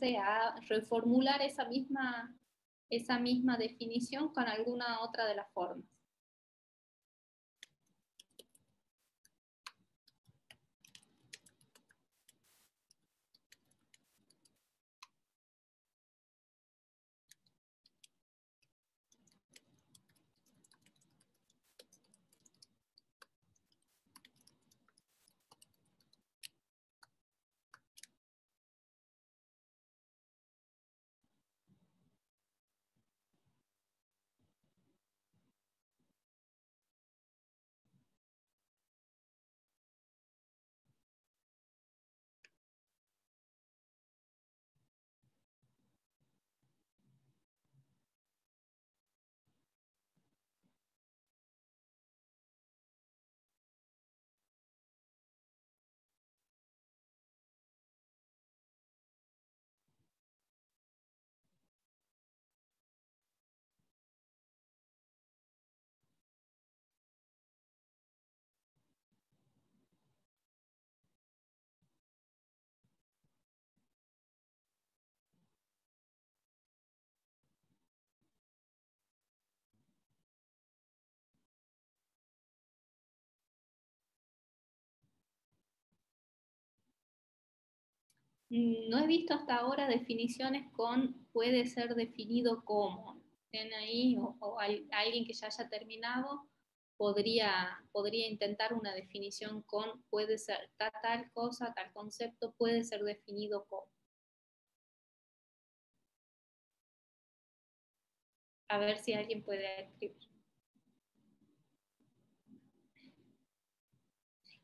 a reformular esa misma definición con alguna otra de las formas. No he visto hasta ahora definiciones con puede ser definido como. ¿Tienen ahí? O alguien que ya haya terminado podría intentar una definición con puede ser tal cosa, tal concepto, puede ser definido como. A ver si alguien puede escribir.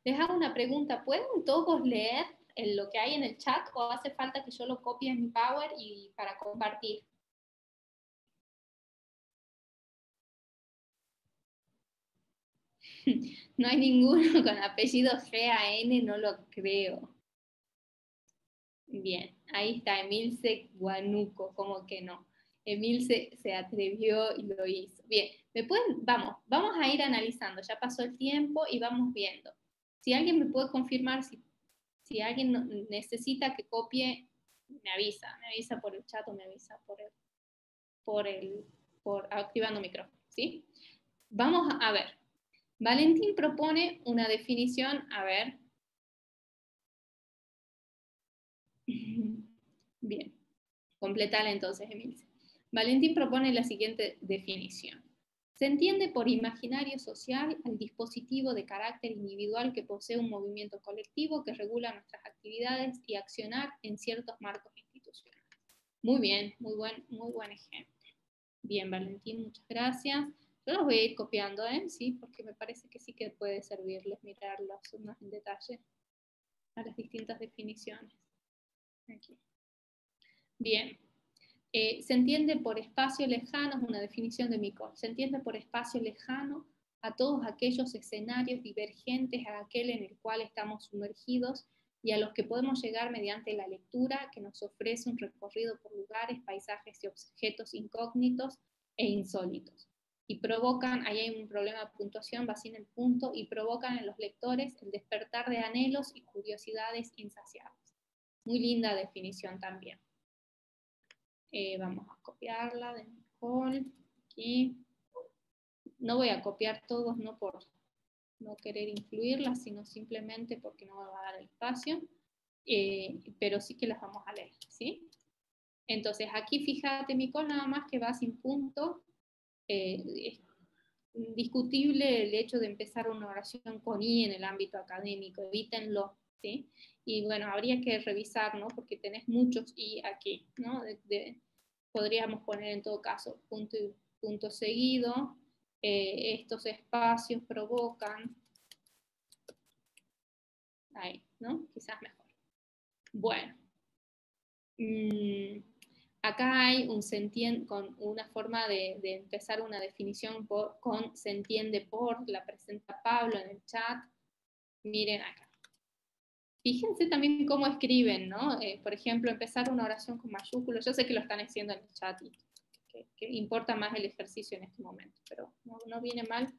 Les hago una pregunta, ¿pueden todos leer lo que hay en el chat o hace falta que yo lo copie en mi Power y para compartir? No hay ninguno con apellido G-A-N, no lo creo. Bien, ahí está Emilce Guanuco, como que no. Emilce se atrevió y lo hizo. Bien, vamos a ir analizando, ya pasó el tiempo y vamos viendo. Si alguien me puede confirmar, si alguien necesita que copie, me avisa por el chat o me avisa por activando micrófono, ¿sí? Vamos a ver. Valentín propone una definición, a ver. Bien, completala entonces, Emilce. Valentín propone la siguiente definición. Se entiende por imaginario social al dispositivo de carácter individual que posee un movimiento colectivo que regula nuestras actividades y accionar en ciertos marcos institucionales. Muy bien, muy buen ejemplo. Bien, Valentín, muchas gracias. Yo los voy a ir copiando, sí, porque me parece que sí que puede servirles mirarlos más en detalle a las distintas definiciones. Aquí. Bien. Se entiende por espacio lejano, es una definición de Micol, se entiende por espacio lejano a todos aquellos escenarios divergentes a aquel en el cual estamos sumergidos y a los que podemos llegar mediante la lectura que nos ofrece un recorrido por lugares, paisajes y objetos incógnitos e insólitos. Y provocan, ahí hay un problema de puntuación, va sin el punto, y provocan en los lectores el despertar de anhelos y curiosidades insaciables. Muy linda definición también. Vamos a copiarla de Nicole. Aquí. No voy a copiar todos, no por no querer incluirlas, sino simplemente porque no me va a dar el espacio, pero sí que las vamos a leer, ¿sí? Entonces, aquí fíjate, Nicole, nada más que va sin punto. Es discutible el hecho de empezar una oración con I en el ámbito académico, evítenlo, ¿sí? Y bueno, habría que revisar, ¿no? Porque tenés muchos I aquí, ¿no? Podríamos poner en todo caso punto seguido, estos espacios provocan, ahí, ¿no? Quizás mejor. Bueno, acá hay con una forma de empezar una definición con se entiende por, la presenta Pablo en el chat. Miren acá. Fíjense también cómo escriben, ¿no? Por ejemplo, empezar una oración con mayúsculas. Yo sé que lo están haciendo en el chat y que importa más el ejercicio en este momento, pero no viene mal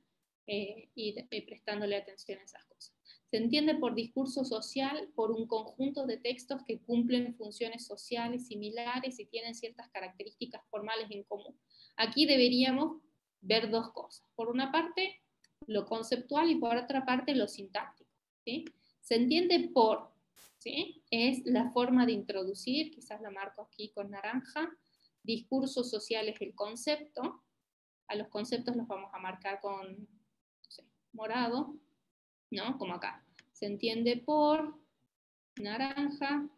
ir prestándole atención a esas cosas. Se entiende por discurso social por un conjunto de textos que cumplen funciones sociales similares y tienen ciertas características formales en común. Aquí deberíamos ver dos cosas. Por una parte, lo conceptual y por otra parte, lo sintáctico. ¿Sí? Se entiende por, ¿sí? Es la forma de introducir, quizás la marco aquí con naranja, discurso social es el concepto, a los conceptos los vamos a marcar con, no sé, morado, ¿no? Como acá. Se entiende por naranja,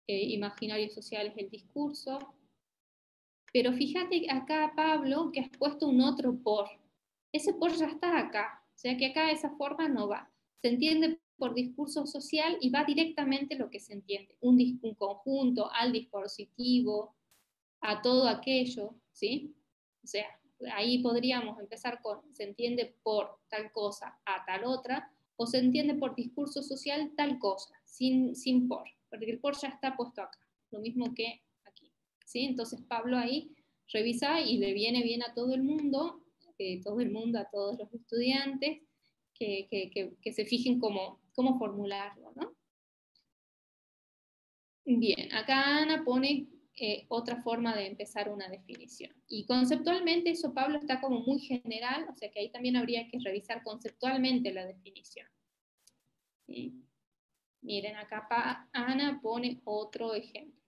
imaginario social es el discurso, pero fíjate acá, Pablo, que has puesto un otro por. Ese por ya está acá, o sea que acá esa forma no va. Se entiende por discurso social y va directamente lo que se entiende, un conjunto, al dispositivo, a todo aquello, ¿sí? O sea, ahí podríamos empezar con, se entiende por tal cosa a tal otra, o se entiende por discurso social tal cosa, sin por, porque el por ya está puesto acá, lo mismo que aquí, ¿sí? Entonces Pablo ahí revisa y le viene bien a todo el mundo, a todos los estudiantes, que se fijen cómo formularlo, ¿no? Bien, acá Ana pone otra forma de empezar una definición. Y conceptualmente eso, Pablo, está como muy general, o sea que ahí también habría que revisar conceptualmente la definición. ¿Sí? Miren, acá Ana pone otro ejemplo.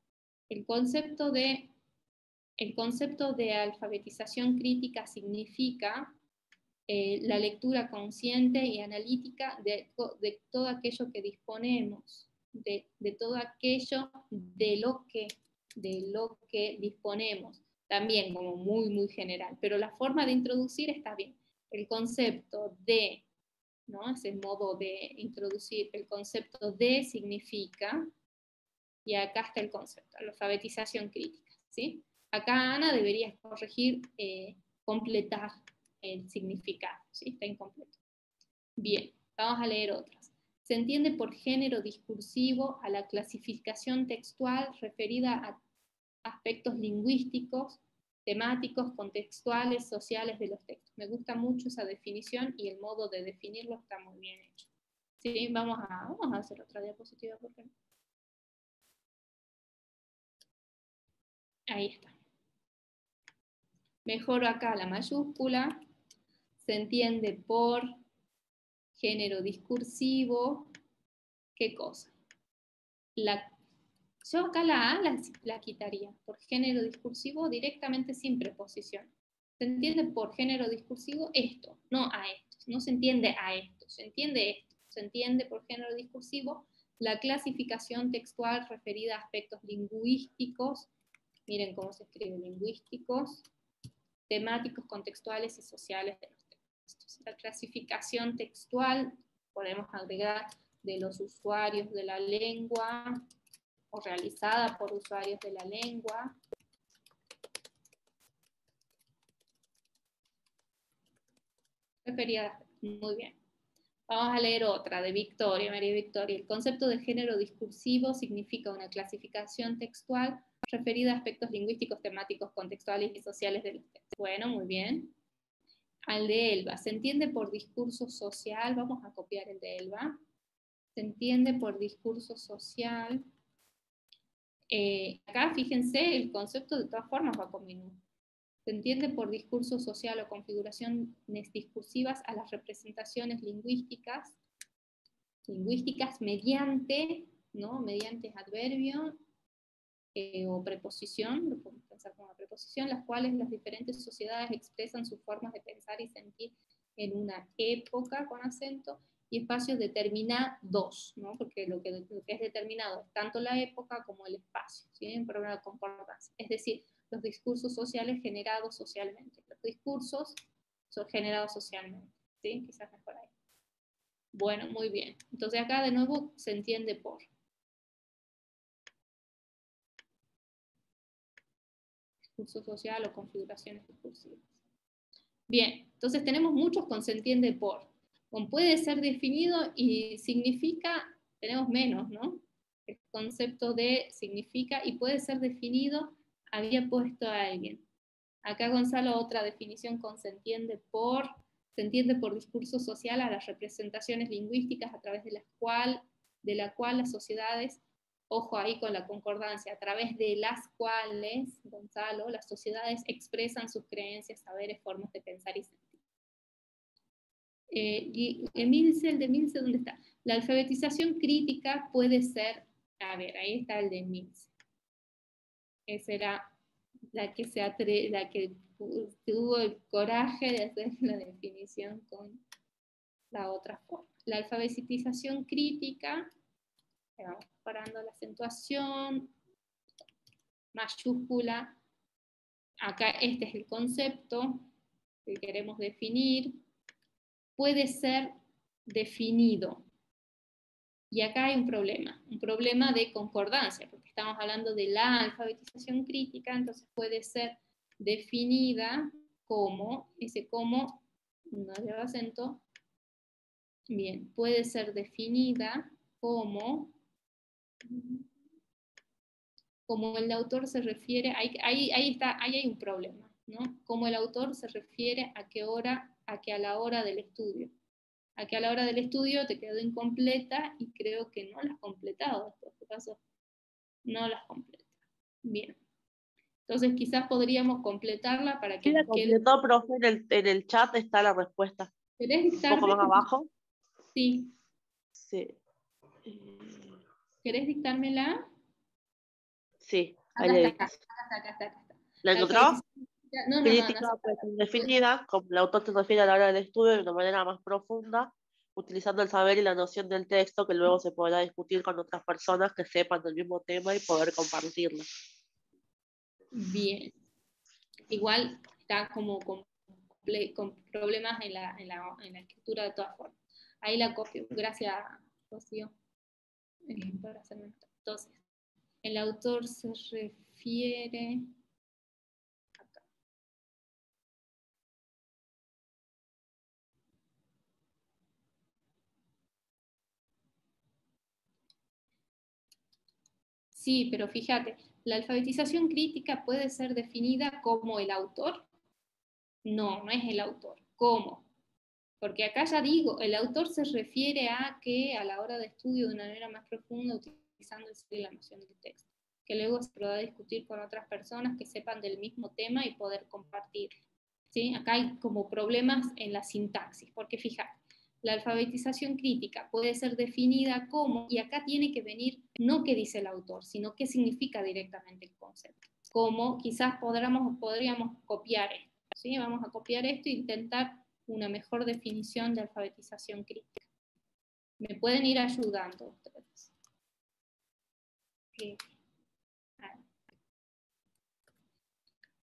El concepto de alfabetización crítica significa la lectura consciente y analítica de todo aquello que disponemos, de todo aquello de lo que disponemos, también como muy, muy general, pero la forma de introducir está bien. El concepto de, ¿no? Ese modo de introducir, el concepto de significa, y acá está el concepto, la alfabetización crítica, ¿sí? Acá Ana debería corregir, completar el significado, ¿sí? Está incompleto. Bien, vamos a leer otras. Se entiende por género discursivo a la clasificación textual referida a aspectos lingüísticos, temáticos, contextuales, sociales de los textos. Me gusta mucho esa definición y el modo de definirlo está muy bien hecho. ¿Sí? Vamos a hacer otra diapositiva, por ejemplo. Ahí está. Mejoro acá la mayúscula. Se entiende por género discursivo. ¿Qué cosa? Yo acá la A la quitaría por género discursivo directamente sin preposición. Se entiende por género discursivo esto, no a esto. No se entiende a esto, se entiende esto. Se entiende por género discursivo la clasificación textual referida a aspectos lingüísticos. Miren cómo se escribe: lingüísticos, temáticos, contextuales y sociales de los textos. La clasificación textual, podemos agregar, de los usuarios de la lengua, o realizada por usuarios de la lengua. Referida, muy bien. Vamos a leer otra de Victoria, María Victoria. El concepto de género discursivo significa una clasificación textual referida a aspectos lingüísticos, temáticos, contextuales y sociales de los textos. Bueno, muy bien. Al de Elba, se entiende por discurso social, vamos a copiar el de Elba. Se entiende por discurso social. Acá, fíjense, el concepto de todas formas va con minúsculas. Se entiende por discurso social o configuraciones discursivas a las representaciones lingüísticas mediante, ¿no? Mediante adverbio o preposición, lo podemos pensar como una preposición, las cuales las diferentes sociedades expresan sus formas de pensar y sentir en una época, con acento, y espacios determinados, ¿no? Porque lo que es determinado es tanto la época como el espacio, ¿sí? En problema de concordancia. Es decir, los discursos sociales generados socialmente. Los discursos son generados socialmente, ¿sí? Quizás mejor ahí. Bueno, muy bien. Entonces acá de nuevo se entiende por discurso social o configuraciones discursivas. Bien, entonces tenemos muchos con se entiende por. Con puede ser definido y significa, tenemos menos, ¿no? El concepto de significa y puede ser definido, había puesto a alguien. Acá Gonzalo, otra definición con se entiende por, Se entiende por discurso social a las representaciones lingüísticas a través de la cual las sociedades, ojo ahí con la concordancia, a través de las cuales, Gonzalo, las sociedades expresan sus creencias, saberes, formas de pensar y sentir. Y el de Milce, ¿dónde está? La alfabetización crítica puede ser, a ver, ahí está el de Milce. Esa era la que tuvo el coraje de hacer la definición con la otra forma. La alfabetización crítica, vamos parando la acentuación, mayúscula, acá este es el concepto que queremos definir, puede ser definido. Y acá hay un problema de concordancia, porque estamos hablando de la alfabetización crítica, entonces puede ser definida como, ese como no lleva acento, bien, puede ser definida como el autor se refiere, ahí hay un problema, ¿no? Como el autor se refiere a que a la hora del estudio. A que a la hora del estudio te quedó incompleta y creo que no la has completado después. ¿Qué pasó? No las completa. Bien. Entonces quizás podríamos completarla para que Sí, la nos quede. completó, profe, en el chat está la respuesta. ¿Querés Un poco dictarme? más abajo. Sí. Sí. ¿Querés dictármela? Sí, ahí Acá le está, dije. acá está. ¿La La encontró? no, Crítica puede ser definida como el autor se refiere a la hora del estudio de una manera más profunda, utilizando el saber y la noción del texto que luego se podrá discutir con otras personas que sepan del mismo tema y poder compartirlo. Bien. Igual está como con problemas en la escritura de todas formas. Ahí la copio. Gracias, Rocío, por hacerme esto. Entonces, el autor se refiere acá. Sí, pero fíjate, la alfabetización crítica puede ser definida como el autor. No, no es el autor. ¿Cómo? Porque acá ya digo, el autor se refiere a que a la hora de estudio de una manera más profunda, utilizando la noción del texto, que luego se podrá discutir con otras personas que sepan del mismo tema y poder compartirlo. ¿Sí? Acá hay como problemas en la sintaxis, porque fíjate, la alfabetización crítica puede ser definida como, y acá tiene que venir no qué dice el autor, sino qué significa directamente el concepto. Como quizás podríamos copiar esto, ¿sí? Vamos a copiar esto e intentar una mejor definición de alfabetización crítica. ¿Me pueden ir ayudando ustedes?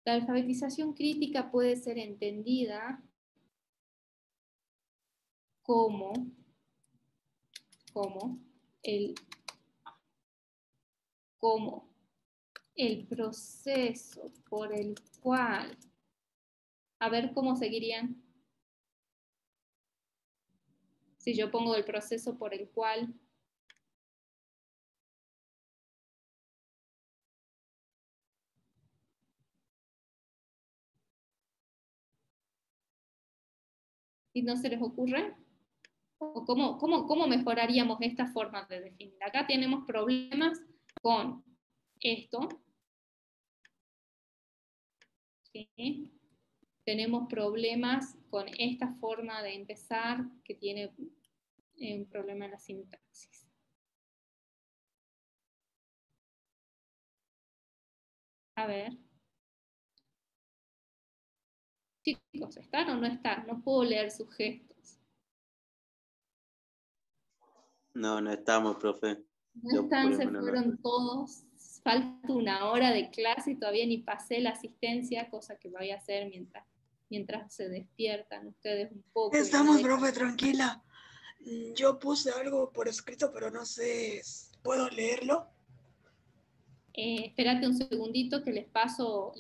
La alfabetización crítica puede ser entendida como el proceso por el cual, a ver cómo seguirían. Si yo pongo el proceso por el cual y no se les ocurre, ¿o cómo mejoraríamos esta forma de definir? Acá tenemos problemas con esto, ¿sí? Tenemos problemas con esta forma de empezar que tiene un problema en la sintaxis. A ver. Chicos, ¿están o no están? No puedo leer sus gestos. No, no estamos, profe. No están, se fueron todos. Falta una hora de clase y todavía ni pasé la asistencia, cosa que voy a hacer mientras se despiertan ustedes un poco. Estamos, profe, tranquila. Yo puse algo por escrito, pero no sé, ¿puedo leerlo? Espérate un segundito que les paso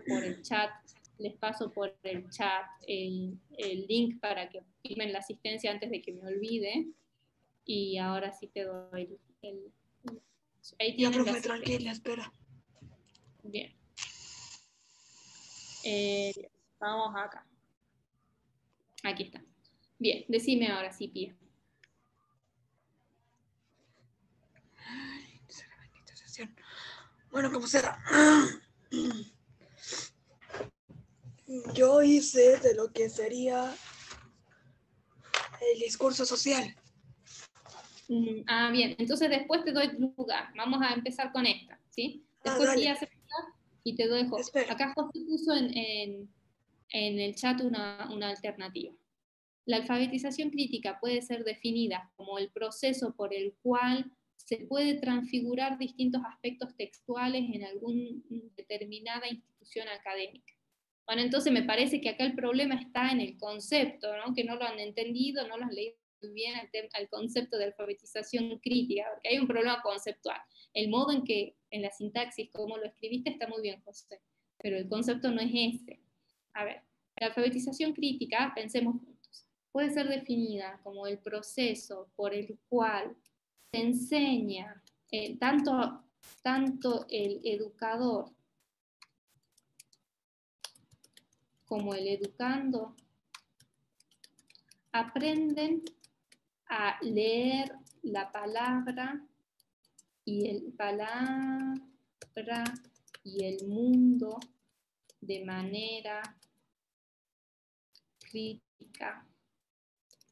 por el chat. Les paso por el chat el link para que firmen la asistencia antes de que me olvide. Y ahora sí te doy el ahí Ya, tienen profe, tranquila, espera. Bien. Vamos acá. Aquí está. Bien, decime ahora sí, Pía. Bueno, como sea, yo hice de lo que sería el discurso social. Bien, entonces después te doy lugar. Vamos a empezar con esta, ¿sí? Después Dale. Pía se lugar y te doy José. Espera. Acá José puso en el chat una alternativa. La alfabetización crítica puede ser definida como el proceso por el cual se puede transfigurar distintos aspectos textuales en alguna determinada institución académica. Bueno, entonces me parece que acá el problema está en el concepto, ¿no? Que no lo han entendido, no lo han leído bien al concepto de alfabetización crítica, porque hay un problema conceptual. El modo en que, en la sintaxis, como lo escribiste, está muy bien, José, pero el concepto no es ese. A ver, la alfabetización crítica, pensemos juntos, puede ser definida como el proceso por el cual se enseña tanto el educador como el educando aprenden a leer la palabra y el mundo de manera crítica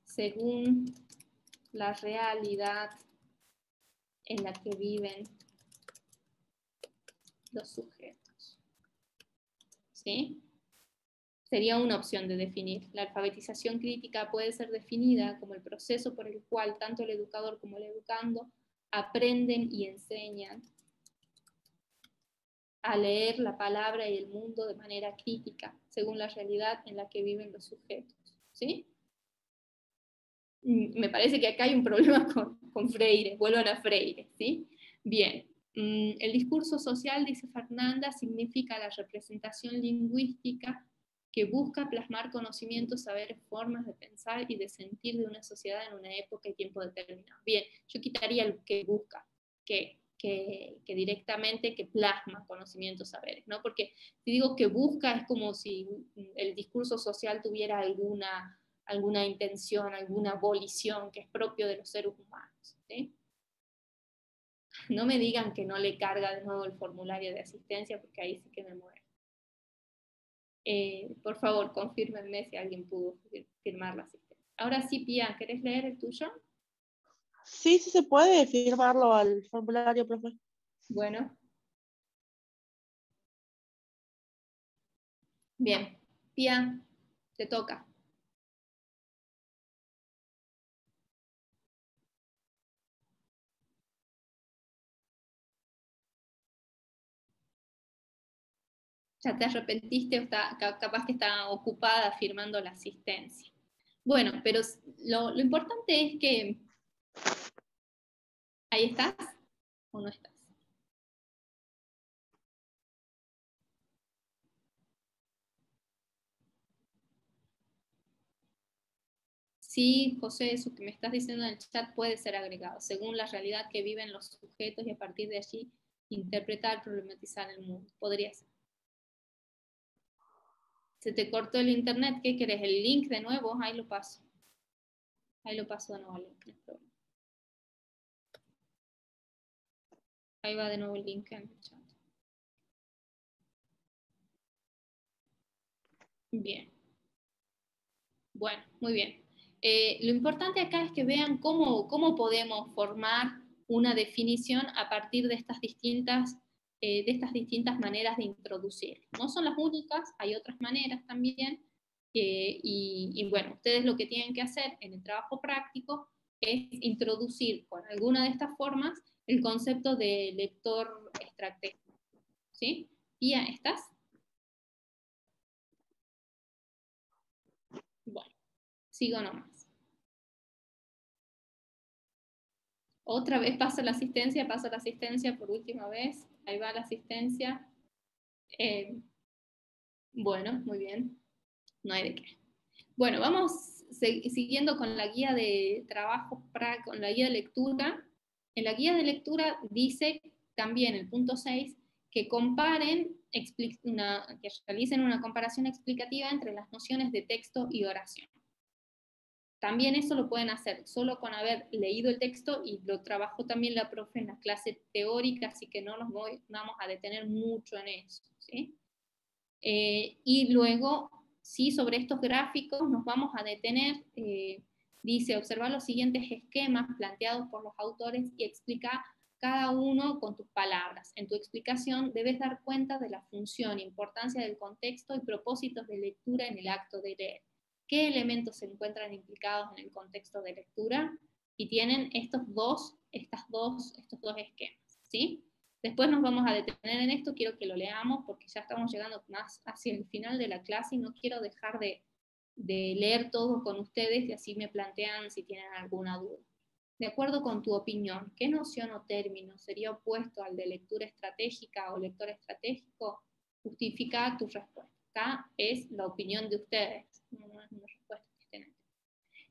según la realidad en la que viven los sujetos. ¿Sí? Sería una opción de definir. La alfabetización crítica puede ser definida como el proceso por el cual tanto el educador como el educando aprenden y enseñan a leer la palabra y el mundo de manera crítica, según la realidad en la que viven los sujetos. ¿Sí? Me parece que acá hay un problema con Freire, vuelvan a Freire. ¿Sí? Bien. El discurso social, dice Fernanda, significa la representación lingüística que busca plasmar conocimientos, saberes, formas de pensar y de sentir de una sociedad en una época y tiempo determinado. Bien, yo quitaría el que busca, que directamente que plasma conocimientos, saberes, ¿no? Porque si digo que busca es como si el discurso social tuviera alguna intención, alguna volición que es propio de los seres humanos, ¿sí? No me digan que no le carga de nuevo el formulario de asistencia, porque ahí sí que me muero. Por favor, confírmenme si alguien pudo firmar la asistencia. Ahora sí, Pía, ¿querés leer el tuyo? Sí, sí se puede firmarlo al formulario, profe. Bueno. Bien. Pía, te toca. ¿Ya te arrepentiste o capaz que está ocupada firmando la asistencia? Bueno, pero lo importante es que... ¿Ahí estás o no estás? Sí, José, eso que me estás diciendo en el chat puede ser agregado, según la realidad que viven los sujetos y a partir de allí interpretar, problematizar el mundo. Podría ser. Se te cortó el internet, ¿qué querés? ¿El link de nuevo? Ahí lo paso. Ahí lo paso de nuevo el link. Ahí va de nuevo el link en el chat. Bien. Bueno, muy bien. Lo importante acá es que vean cómo podemos formar una definición a partir de estas distintas maneras de introducir. No son las únicas, hay otras maneras también, y bueno, ustedes lo que tienen que hacer en el trabajo práctico es introducir con alguna de estas formas el concepto de lector estratégico. ¿Sí? Pía, ¿estás? Bueno, sigo nomás. Otra vez paso la asistencia por última vez. Ahí va la asistencia. Bueno, muy bien. No hay de qué. Bueno, vamos siguiendo con la guía de trabajo, con la guía de lectura. En la guía de lectura dice también el punto 6 que que realicen una comparación explicativa entre las nociones de texto y oración. También eso lo pueden hacer solo con haber leído el texto, y lo trabajó también la profe en la clase teórica, así que no nos vamos a detener mucho en eso, ¿sí? Y luego, sí, sobre estos gráficos nos vamos a detener. Dice, observar los siguientes esquemas planteados por los autores y explica cada uno con tus palabras. En tu explicación debes dar cuenta de la función, importancia del contexto y propósitos de lectura en el acto de leer. ¿Qué elementos se encuentran implicados en el contexto de lectura? Y tienen estos dos esquemas, ¿sí? Después nos vamos a detener en esto, quiero que lo leamos porque ya estamos llegando más hacia el final de la clase y no quiero dejar de leer todo con ustedes y así me plantean si tienen alguna duda. De acuerdo con tu opinión, ¿qué noción o término sería opuesto al de lectura estratégica o lector estratégico? Justifica tu respuesta. Acá es la opinión de ustedes, no es una respuesta que estén aquí.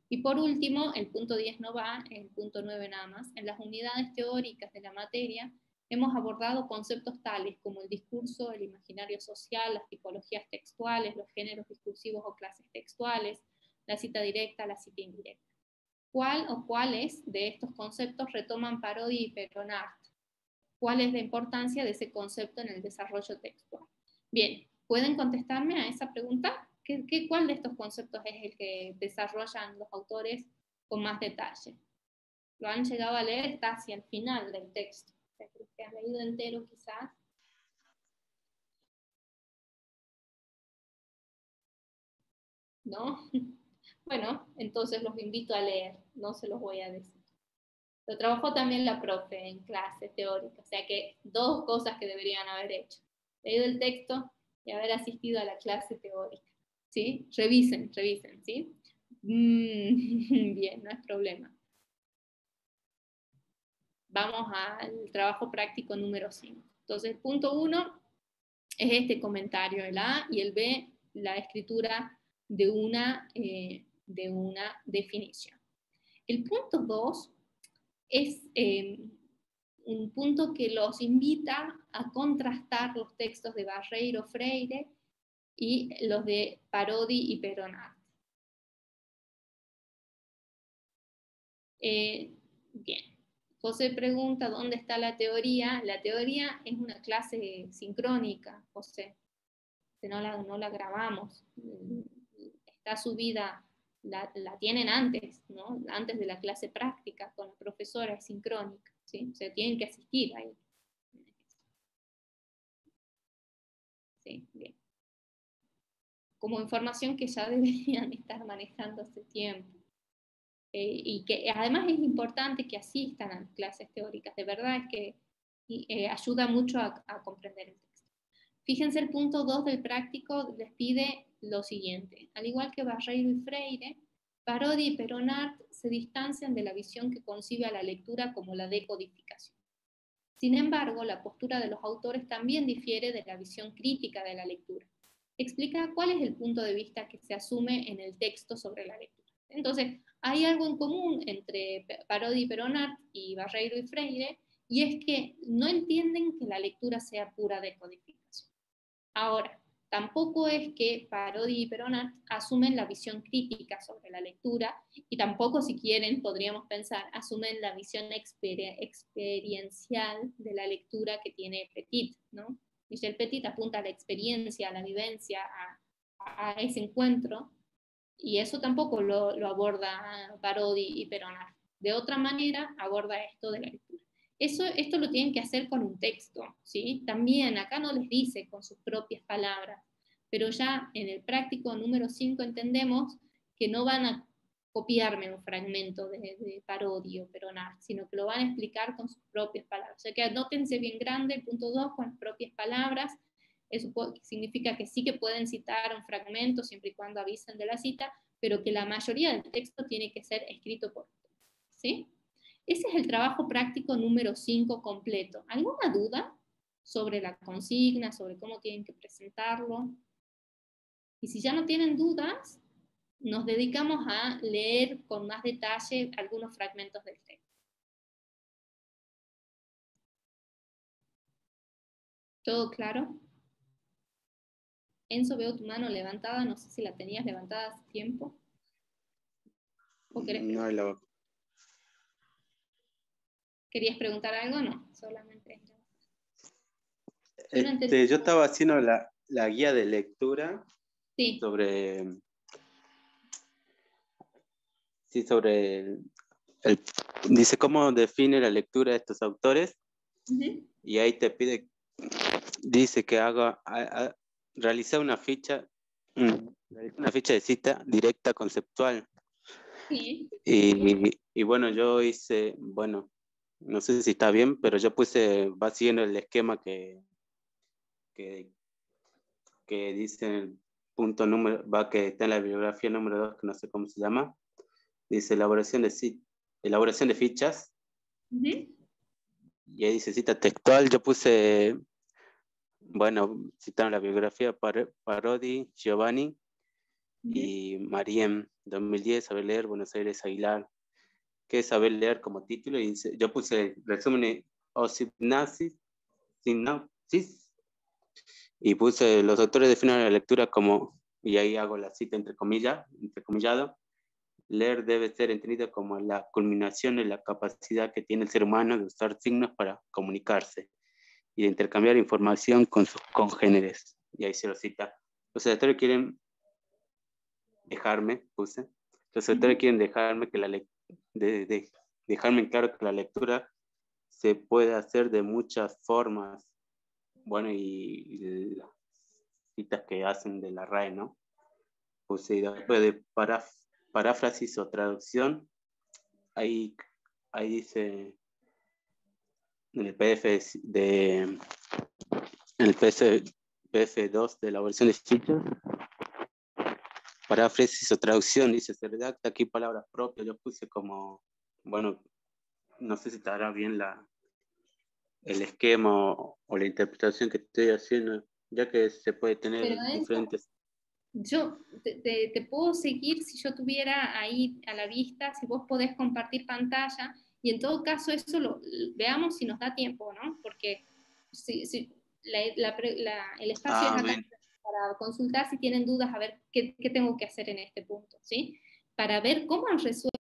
Y por último, el punto 10 no va, el punto 9 nada más. En las unidades teóricas de la materia hemos abordado conceptos tales como el discurso, el imaginario social, las tipologías textuales, los géneros discursivos o clases textuales, la cita directa, la cita indirecta. ¿Cuál o cuáles de estos conceptos retoman Parodi y Peronart? ¿Cuál es la importancia de ese concepto en el desarrollo textual? Bien, ¿pueden contestarme a esa pregunta? ¿Cuál de estos conceptos es el que desarrollan los autores con más detalle? Lo han llegado a leer, está hacia el final del texto. O sea, que los que han leído entero quizás. ¿No? Bueno, entonces los invito a leer, no se los voy a decir. Lo trabajó también la profe en clase teórica, o sea que dos cosas que deberían haber hecho. Leído el texto y haber asistido a la clase teórica. ¿Sí? Revisen, ¿sí? Bien, no es problema. Vamos al trabajo práctico número 5. Entonces, punto 1 es este comentario, el A, y el B, la escritura de una definición. El punto 2 es un punto que los invita a contrastar los textos de Barreiro Freire y los de Parodi y Peronart. Bien, José pregunta dónde está la teoría. La teoría es una clase sincrónica, José. No la grabamos. Está subida, la tienen antes, ¿no? Antes de la clase práctica con la profesora, es sincrónica, ¿sí? O sea, tienen que asistir ahí. Sí, bien. Como información que ya deberían estar manejando hace tiempo. Y que además es importante que asistan a las clases teóricas. De verdad es que ayuda mucho a comprender el texto. Fíjense, el punto 2 del práctico les pide lo siguiente. Al igual que Barreiro y Freire, Parodi y Peronart se distancian de la visión que concibe a la lectura como la decodificación. Sin embargo, la postura de los autores también difiere de la visión crítica de la lectura. Explica cuál es el punto de vista que se asume en el texto sobre la lectura. Entonces, hay algo en común entre Parodi y Peronart y Barreiro y Freire, y es que no entienden que la lectura sea pura decodificación. Ahora, tampoco es que Parodi y Peronart asumen la visión crítica sobre la lectura, y tampoco, si quieren, podríamos pensar, asumen la visión experiencial de la lectura que tiene Petit, ¿no? Michel Petit apunta a la experiencia, a la vivencia, a ese encuentro, y eso tampoco lo aborda Parodi y Peronart. De otra manera, aborda esto de la lectura. Esto lo tienen que hacer con un texto, ¿sí? También acá no les dice con sus propias palabras, pero ya en el práctico número 5 entendemos que no van a copiarme un fragmento de Parodi o Peronart, sino que lo van a explicar con sus propias palabras. O sea que anótense bien grande el punto 2 con las propias palabras. Eso significa que sí que pueden citar un fragmento siempre y cuando avisen de la cita, pero que la mayoría del texto tiene que ser escrito por ustedes, ¿sí? Ese es el trabajo práctico número 5 completo. ¿Alguna duda sobre la consigna, sobre cómo tienen que presentarlo? Y si ya no tienen dudas, nos dedicamos a leer con más detalle algunos fragmentos del texto. ¿Todo claro? Enzo, veo tu mano levantada, no sé si la tenías levantada hace tiempo. ¿O querés No, ¿Querías preguntar algo? No, solamente. Yo no entendí. yo estaba haciendo la guía de lectura Sí. sobre dice cómo define la lectura de estos autores, y ahí te pide, dice que realizar una ficha de cita directa conceptual. Sí. Y bueno, yo hice, bueno, no sé si está bien, pero yo va siguiendo el esquema que dice en el punto que está en la bibliografía número 2, que no sé cómo se llama. Dice elaboración de fichas. Y ahí dice cita textual. Yo puse, bueno, citaron la bibliografía Parodi, Giovanni y Mariem, 2010, saber leer, Buenos Aires, Aguilar. ¿Qué es saber leer como título? Y yo puse resumen o sinapsis, y puse los autores definen la lectura como, y ahí hago la cita entrecomillado. Leer debe ser entendido como la culminación de la capacidad que tiene el ser humano de usar signos para comunicarse y de intercambiar información con sus congéneres. Y ahí se lo cita. Los autores quieren dejarme, los autores quieren dejarme dejarme en claro que la lectura se puede hacer de muchas formas. Bueno, y las citas que hacen de la RAE, ¿no? Y después de paráfrasis o traducción, ahí dice en el PDF2 de la versión de fichas, paráfrasis o traducción, dice, se redacta aquí palabras propias. Yo puse como, bueno, no sé si estará bien el esquema o la interpretación que estoy haciendo, ya que se puede tener Pero diferentes. Yo te puedo seguir si yo tuviera ahí a la vista, si vos podés compartir pantalla, y en todo caso eso veamos si nos da tiempo, ¿no? Porque el espacio es acá para consultar si tienen dudas, a ver qué tengo que hacer en este punto, ¿sí? Para ver cómo han resuelto